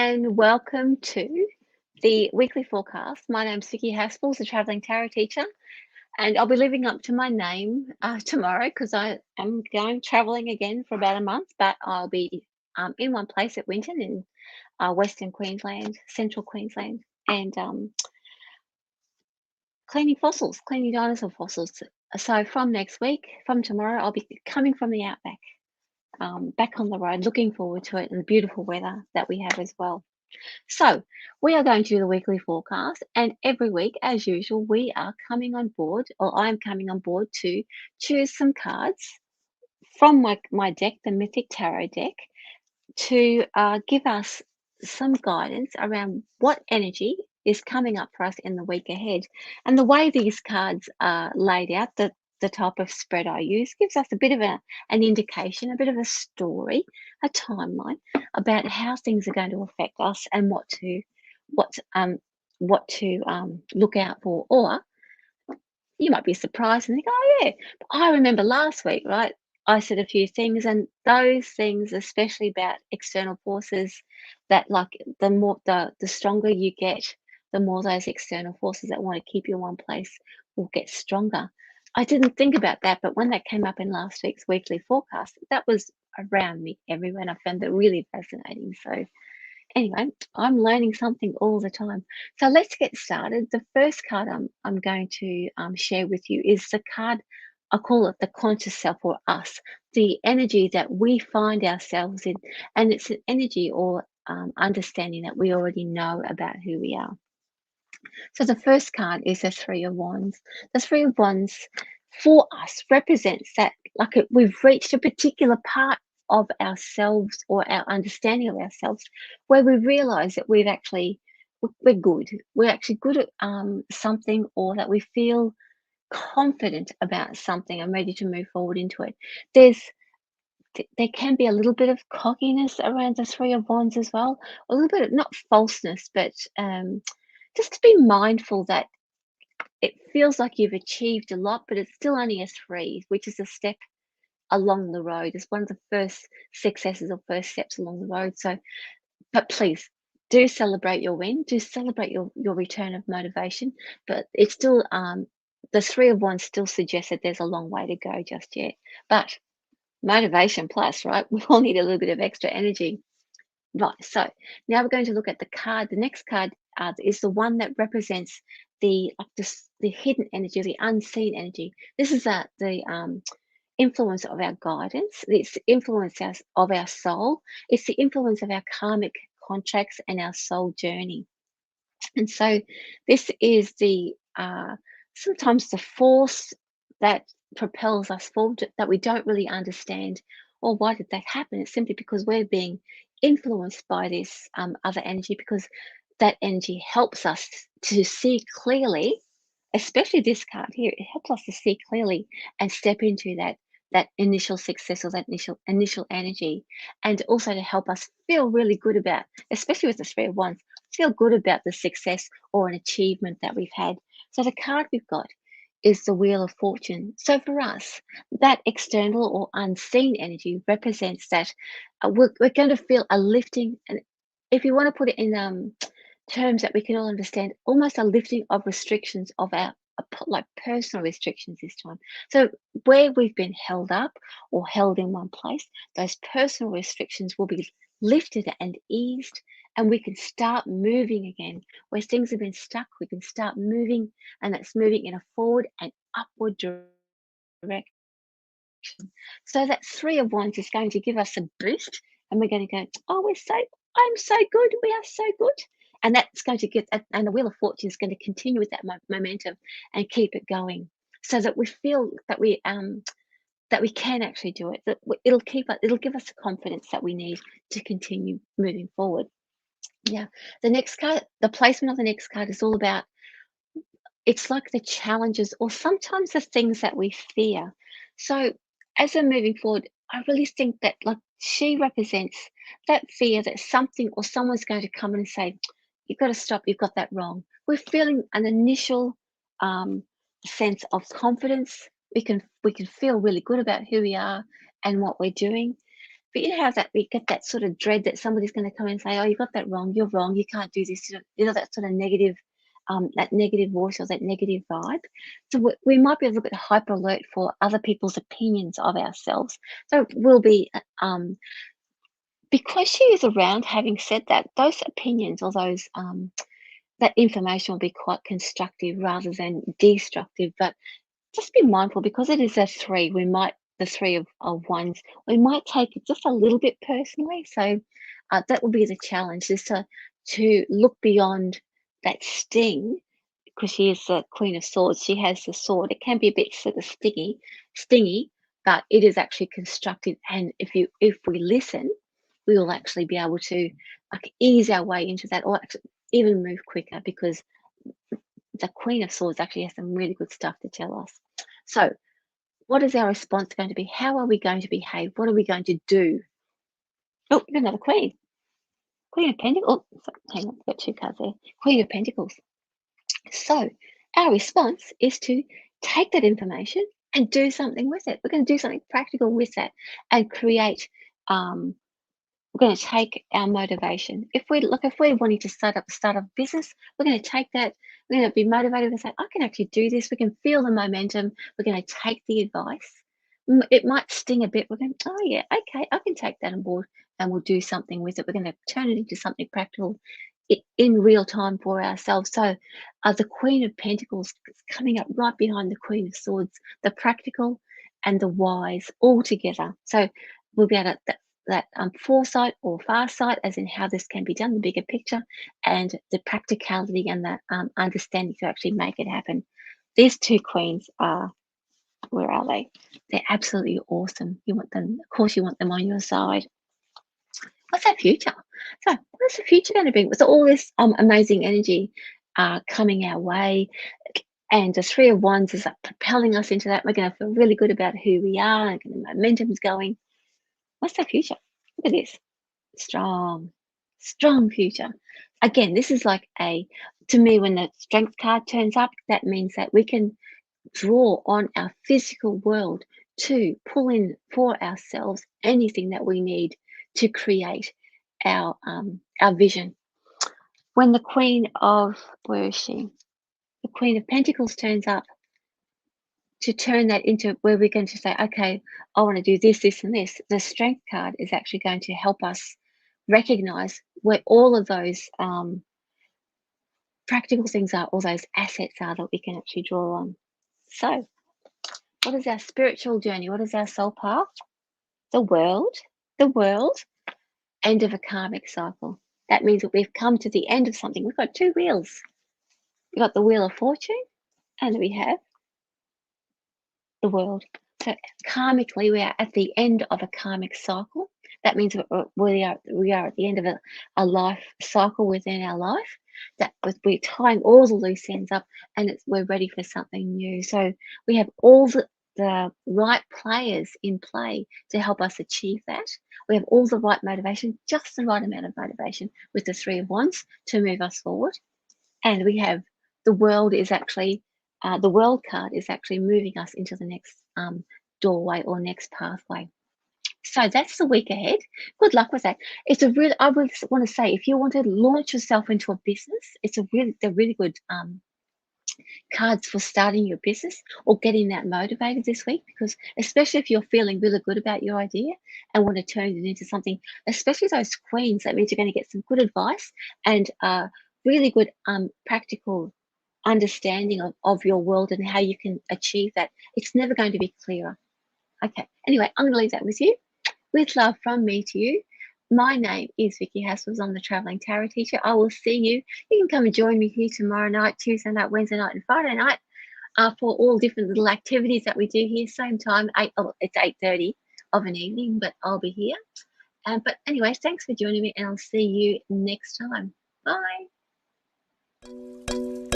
and welcome to the weekly forecast. My name's Vicki Haspels, a traveling tarot teacher, and I'll be living up to my name tomorrow because I am going traveling again for about a month, but I'll be in one place at Winton in Western Queensland, Central Queensland, and cleaning fossils, cleaning dinosaur fossils. So from next week, from tomorrow, I'll be coming from the outback, back on the road, looking forward to it and the beautiful weather that we have as well. So, we are going to do the weekly forecast, and every week, as usual, we are coming on board, or I'm coming on board to choose some cards from my deck, the Mythic Tarot Deck, to give us some guidance around what energy is coming up for us in the week ahead. And the way these cards are laid out, the type of spread I use, gives us a bit of an indication, a bit of a story, a timeline about how things are going to affect us and what look out for. Or you might be surprised and think, oh yeah, but I remember last week, right? I said a few things, and those things, especially about external forces, that like the stronger you get, the more those external forces that want to keep you in one place will get stronger. I didn't think about that, but when that came up in last week's weekly forecast, that was around me everywhere, and I found that really fascinating. So anyway, I'm learning something all the time. So let's get started. The first card I'm going to share with you is the card, I call it the conscious self, or us, the energy that we find ourselves in. And it's an energy or understanding that we already know about who we are. So the first card is the Three of Wands. The Three of Wands for us represents that we've reached a particular part of ourselves or our understanding of ourselves where we realize that we're good. We're actually good at something, or that we feel confident about something and ready to move forward into it. There can be a little bit of cockiness around the Three of Wands as well, a little bit of, not falseness, but just to be mindful that it feels like you've achieved a lot, but it's still only a three, which is a step along the road. It's one of the first successes or first steps along the road. So, but please do celebrate your win, do celebrate your return of motivation. But it's still the Three of Wands still suggests that there's a long way to go just yet. But motivation plus, right? We all need a little bit of extra energy. Right, so now we're going to look at the card. The next card is the one that represents the hidden energy, the unseen energy. This is the influence of our guidance. It's the influence of our soul. It's the influence of our karmic contracts and our soul journey. And so this is the sometimes the force that propels us forward that we don't really understand. Or why did that happen? It's simply because we're being influenced by this other energy, because that energy helps us to see clearly, especially this card here. It helps us to see clearly and step into that initial success, or that initial energy, and also to help us feel really good about, especially with the Three of Wands, feel good about the success or an achievement that we've had. So the card we've got is the Wheel of Fortune. So for us, that external or unseen energy represents that we're going to feel a lifting, and if you want to put it in terms that we can all understand, almost a lifting of restrictions of our like personal restrictions this time. So where we've been held up or held in one place, those personal restrictions will be lifted and eased, and we can start moving again. Where things have been stuck, we can start moving, and that's moving in a forward and upward direction. So that Three of Wands is going to give us a boost, and we're going to go, oh, I'm so good, we are so good. And that's going to get, and the Wheel of Fortune is going to continue with that momentum and keep it going, so that we feel that we can actually do it. That it'll give us the confidence that we need to continue moving forward. Yeah, the next card, the placement of the next card is all about, it's like the challenges or sometimes the things that we fear. So as we're moving forward, I really think that like she represents that fear that something or someone's going to come in and say, you've got to stop, you've got that wrong. We're feeling an initial sense of confidence. We can feel really good about who we are and what we're doing. But you know how that we get that sort of dread that somebody's going to come and say, "Oh, you got that wrong. You're wrong. You can't do this." You know that sort of negative, that negative voice or that negative vibe. So we might be a little bit hyper alert for other people's opinions of ourselves. So we'll be, because she is around. Having said that, those opinions or those that information will be quite constructive rather than destructive. But just be mindful because it is a three. The three of wands. We might take it just a little bit personally. So that will be the challenge: is to look beyond that sting, because she is the Queen of Swords. She has the sword. It can be a bit sort of stingy, but it is actually constructive. And if we listen, we will actually be able to like ease our way into that, or actually even move quicker, because the Queen of Swords actually has some really good stuff to tell us. So, what is our response going to be? How are we going to behave? What are we going to do? Oh, we've got another Queen. Queen of Pentacles. Oh, hang on, I've got two cards there. Queen of Pentacles. So, our response is to take that information and do something with it. We're going to do something practical with that and create. We're going to take our motivation. If we're wanting to start a business, we're going to take that. We're going to be motivated and say, I can actually do this. We can feel the momentum. We're going to take the advice. It might sting a bit. We're going, oh yeah, okay, I can take that on board and we'll do something with it. We're going to turn it into something practical in real time for ourselves. So the Queen of Pentacles is coming up right behind the Queen of Swords, the practical and the wise all together. So we'll be able to that foresight or farsight, as in how this can be done, the bigger picture, and the practicality and the understanding to actually make it happen. These two queens are, where are they? They're absolutely awesome. You want them, of course, you want them on your side. What's our future? So, what is the future going to be with all this amazing energy coming our way? And the Three of Wands is like propelling us into that. We're going to feel really good about who we are, and the momentum's going. What's the future? Look at this. Strong, strong future. Again, this is like to me, when the strength card turns up, that means that we can draw on our physical world to pull in for ourselves anything that we need to create our vision. When the Queen of, where is she? The Queen of Pentacles turns up, to turn that into where we're going to say, okay, I want to do this, this, and this. The strength card is actually going to help us recognize where all of those practical things are, all those assets are that we can actually draw on. So, what is our spiritual journey? What is our soul path? The world, end of a karmic cycle. That means that we've come to the end of something. We've got two wheels. We've got the Wheel of Fortune, and we have the world. So karmically, we are at the end of a karmic cycle. That means we are at the end of a life cycle within our life. That we're tying all the loose ends up, and we're ready for something new. So we have all the right players in play to help us achieve that. We have all the right motivation, just the right amount of motivation with the Three of Wands to move us forward. And we have the world is actually the world card is actually moving us into the next doorway or next pathway. So that's the week ahead. Good luck with that. I would want to say, if you want to launch yourself into a business, they're really good cards for starting your business or getting that motivated this week, because especially if you're feeling really good about your idea and want to turn it into something, especially those queens, that means you're going to get some good advice and really good practical understanding of your world and how you can achieve that. It's never going to be clearer. Okay, anyway, I'm going to leave that with you. With love from me to you. My name is Vicki Haspels. I'm the Traveling Tarot Teacher. I will see you. You can come and join me here tomorrow night, Tuesday night, Wednesday night, and Friday night for all different little activities that we do here. Same time, it's 8:30 of an evening, but I'll be here. But anyway, thanks for joining me, and I'll see you next time. Bye.